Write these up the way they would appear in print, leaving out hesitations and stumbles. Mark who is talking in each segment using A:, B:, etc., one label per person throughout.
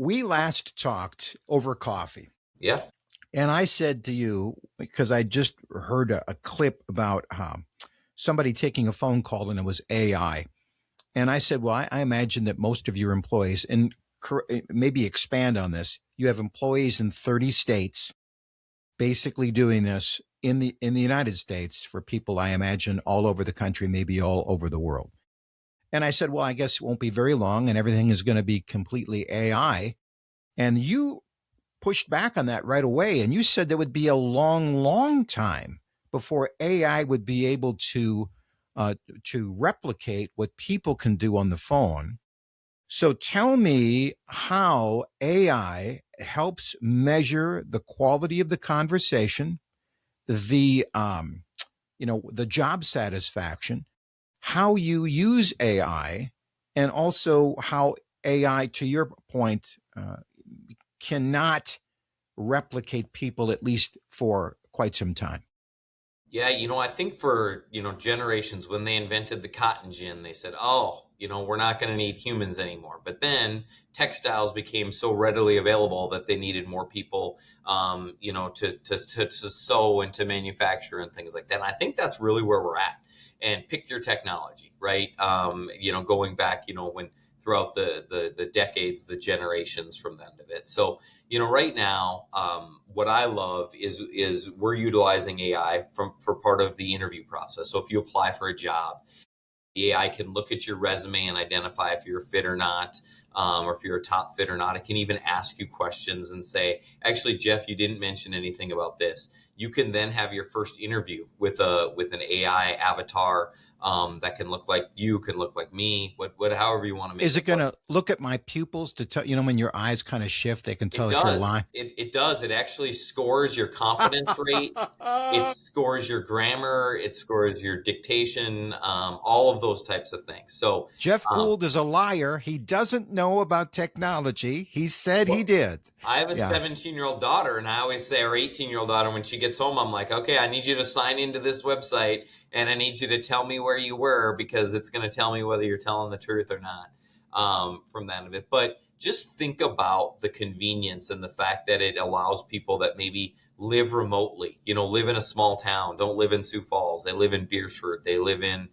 A: we last talked over coffee.
B: Yeah.
A: And I said to you, because I just heard a clip about somebody taking a phone call and it was AI. And I said, well, I imagine that most of your employees, and maybe expand on this, you have employees in 30 states basically doing this in the United States for people, I imagine, all over the country, maybe all over the world. And I said, well, I guess it won't be very long and everything is going to be completely AI. And you pushed back on that right away. And you said there would be a long, long time before AI would be able to replicate what people can do on the phone. So tell me how AI helps measure the quality of the conversation, the the job satisfaction, how you use AI, and also how AI, to your point, cannot replicate people, at least for quite some time.
B: Yeah, I think for, generations, when they invented the cotton gin, they said, oh, we're not going to need humans anymore. But then textiles became so readily available that they needed more people, to sew and to manufacture and things like that. And I think that's really where we're at. And pick your technology, right? Going back, when throughout the decades, the generations from the end of it. So, right now, what I love is we're utilizing AI for part of the interview process. So if you apply for a job, the AI can look at your resume and identify if you're a fit or not, or if you're a top fit or not. It can even ask you questions and say, actually, Jeff, you didn't mention anything about this. You can then have your first interview with an AI avatar that can look like you, can look like me, however you want to make it.
A: Is it going to look at my pupils to tell, when your eyes kind of shift, they can tell if you're lying?
B: It does. It actually scores your confidence rate. It scores your grammar. It scores your dictation, all of those types of things. So
A: Jeff Gould is a liar. He doesn't know about technology. He said he did.
B: I have a 17-year-old daughter, and I always say, our 18-year-old daughter, when she gets home, I'm like, okay, I need you to sign into this website, and I need you to tell me where you were, because it's going to tell me whether you're telling the truth or not, from that of it. But just think about the convenience and the fact that it allows people that maybe live remotely, live in a small town, don't live in Sioux Falls. They live in Beersford. They live in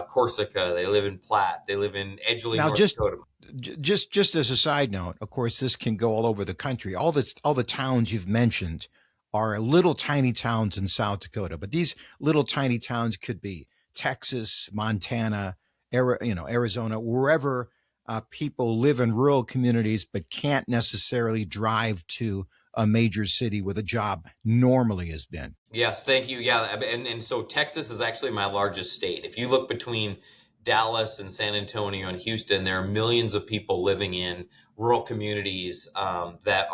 B: Corsica. They live in Platte. They live in Edgeley, North Dakota.
A: Just as a side note, of course, this can go all over the country. All the towns you've mentioned are little tiny towns in South Dakota, but these little tiny towns could be Texas, Montana, Arizona, wherever people live in rural communities but can't necessarily drive to a major city where the job normally has been.
B: Yes, thank you. Yeah, and so Texas is actually my largest state. If you look between Dallas and San Antonio and Houston, there are millions of people living in rural communities that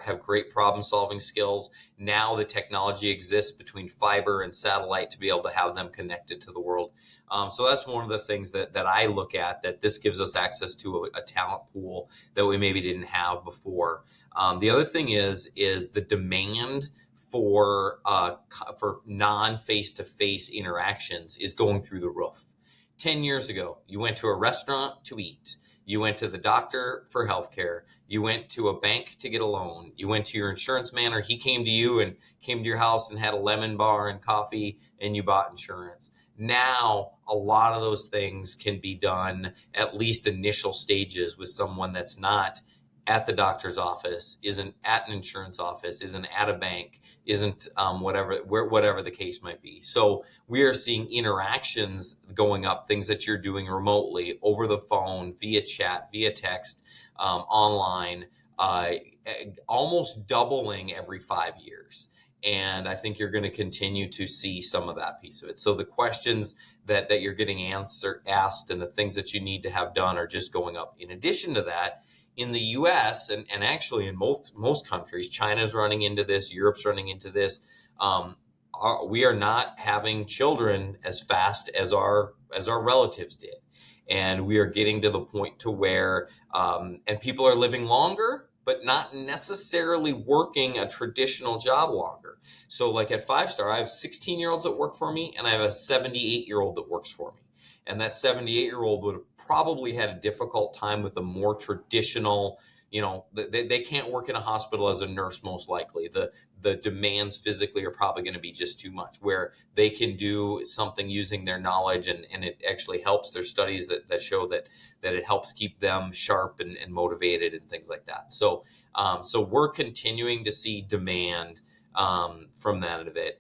B: have great problem-solving skills. Now the technology exists between fiber and satellite to be able to have them connected to the world. So that's one of the things that I look at, that this gives us access to a talent pool that we maybe didn't have before. The other thing is the demand for non-face-to-face interactions is going through the roof. 10 years ago, you went to a restaurant to eat. You went to the doctor for healthcare. You went to a bank to get a loan. You went to your insurance man, or he came to you and came to your house and had a lemon bar and coffee, and you bought insurance. Now, a lot of those things can be done, at least initial stages, with someone that's not at the doctor's office, isn't at an insurance office, isn't at a bank, isn't whatever the case might be. So we are seeing interactions going up, things that you're doing remotely, over the phone, via chat, via text, online, almost doubling every 5 years. And I think you're going to continue to see some of that piece of it. So the questions that you're getting asked and the things that you need to have done are just going up. In addition to that, in the U.S. and actually in most countries, China's running into this, Europe's running into this. We are not having children as fast as our relatives did, and we are getting to the point to where and people are living longer, but not necessarily working a traditional job longer. So, like at 5-Star, I have 16-year-olds that work for me, and I have a 78-year-old that works for me. And that 78-year-old would have probably had a difficult time with a more traditional they can't work in a hospital as a nurse. Most likely the demands physically are probably going to be just too much, where they can do something using their knowledge, and it actually helps. There's studies that show that it helps keep them sharp and motivated and things like that. So we're continuing to see demand from that of it.